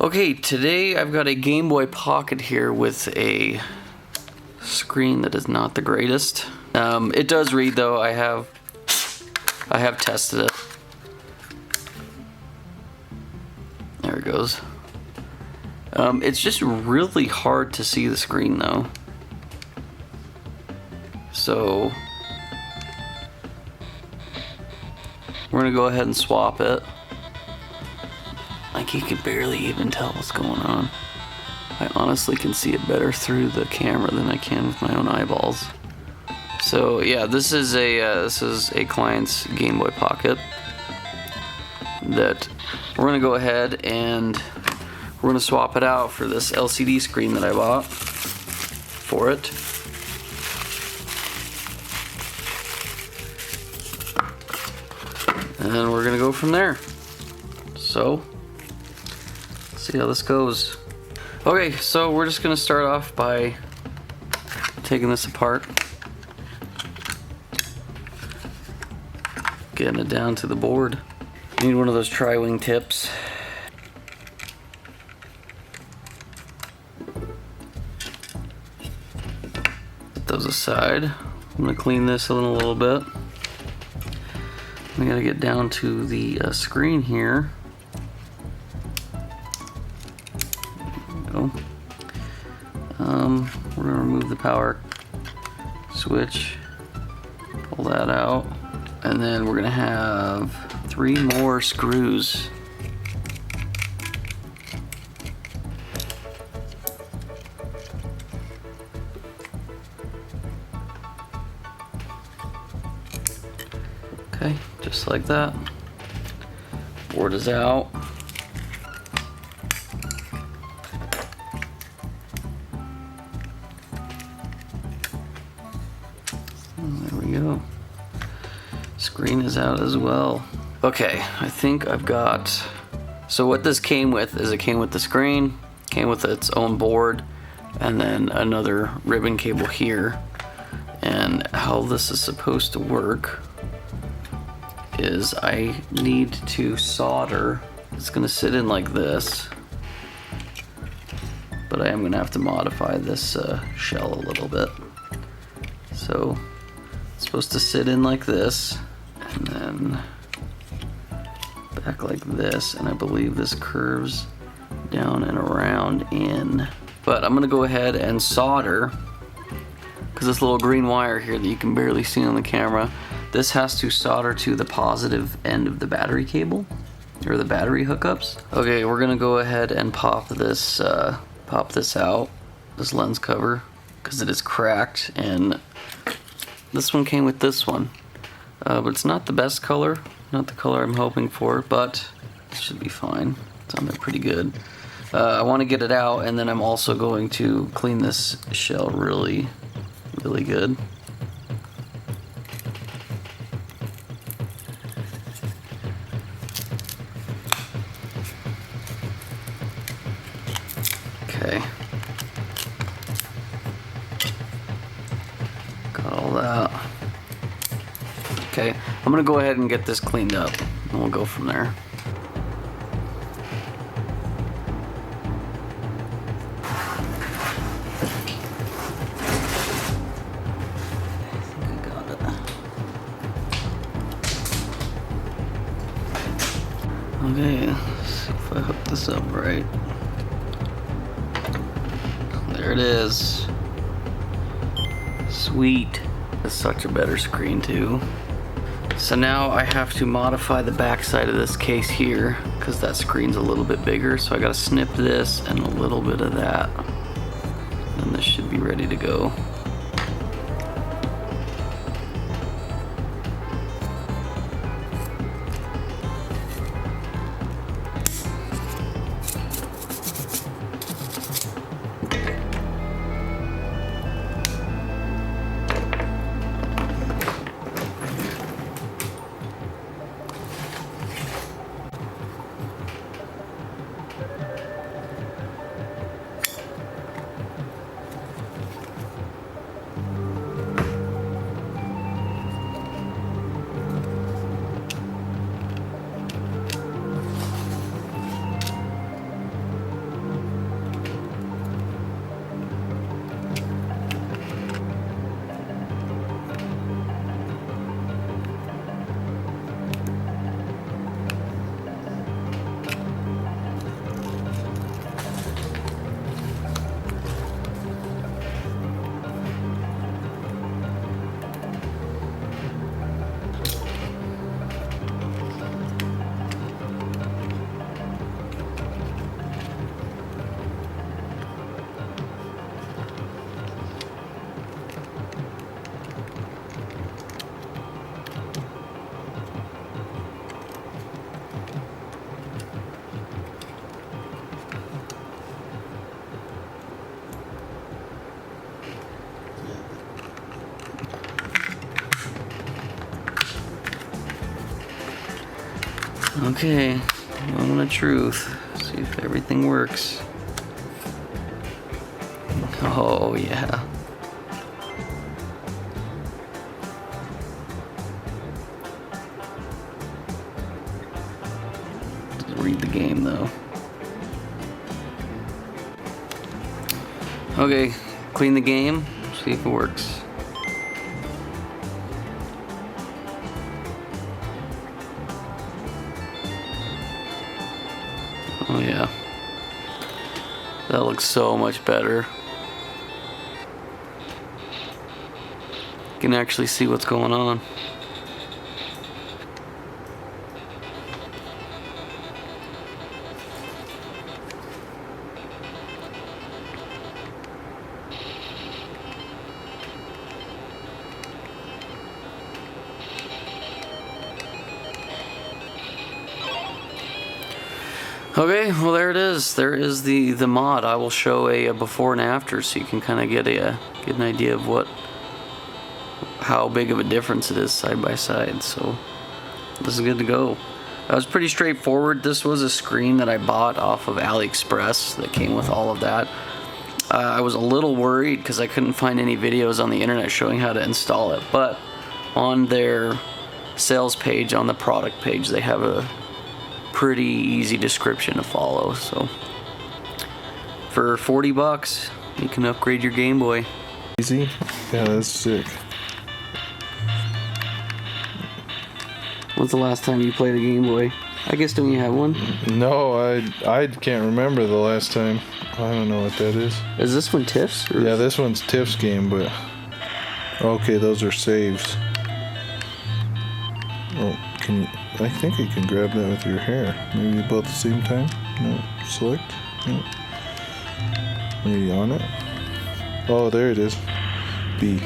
Okay, today I've got a Game Boy Pocket here with a screen that is not the greatest. It does read though. I have tested it. There it goes. It's just really hard to see the screen though. So we're gonna go ahead and swap it. Like, you can barely even tell what's going on. I honestly can see it better through the camera than I can with my own eyeballs. So yeah, this is a client's Game Boy Pocket that we're gonna go ahead and we're gonna swap it out for this LCD screen that I bought for it. And we're gonna go from there. So see how this goes. Okay, so we're just gonna start off by taking this apart, getting it down to the board. Need one of those tri-wing tips. Put those aside. I'm gonna clean this in a little bit. We gotta get down to the screen here. We're going to remove the power switch, pull that out, and then we're going to have 3 more screws. Okay, just like that. Board is out. There we go. Screen is out as well. Okay, I think I've got... So what this came with is it came with the screen, came with its own board, and then another ribbon cable here. And how this is supposed to work is I need to solder. It's gonna sit in like this, but I am gonna have to modify this shell a little bit. So it's supposed to sit in like this, and then back like this, and I believe this curves down and around in. But I'm gonna go ahead and solder, because this little green wire here that you can barely see on the camera, this has to solder to the positive end of the battery cable, or the battery hookups. Okay, we're gonna go ahead and pop this out, this lens cover, because it is cracked, and this one came with this one. But it's not the best color, not the color I'm hoping for, but it should be fine. It's on there pretty good. I want to get it out, and then I'm also going to clean this shell really, really good. Okay. Got all that. Okay, I'm gonna go ahead and get this cleaned up, and we'll go from there. I got it. Okay, let's see if I hook this up right. There it is. Sweet. It's such a better screen too. So now I have to modify the back side of this case here, because that screen's a little bit bigger, so I gotta snip this and a little bit of that, and this should be ready to go. Okay, moment of truth. See if everything works. Oh yeah. Just read the game though. Okay, clean the game, see if it works. Oh yeah. That looks so much better. You can actually see what's going on. Okay, well there it is. There is the mod. I will show a before and after, so you can kind of get an idea of how big of a difference it is side by side. So this is good to go. That was pretty straightforward. This was a screen that I bought off of AliExpress that came with all of that. I was a little worried because I couldn't find any videos on the internet showing how to install it, but on their sales page, on the product page, they have a pretty easy description to follow. So for 40 bucks you can upgrade your Game Boy. Easy? Yeah, that's sick. When's the last time you played a Game Boy? I guess don't you have one? No, I can't remember the last time. I don't know what that is. Is this one Tiff's? Yeah, this one's Tiff's game, but okay, those are saves. Oh, I think you can grab that with your hair. Maybe about the same time. No, select. No. Maybe on it. Oh, there it is. B.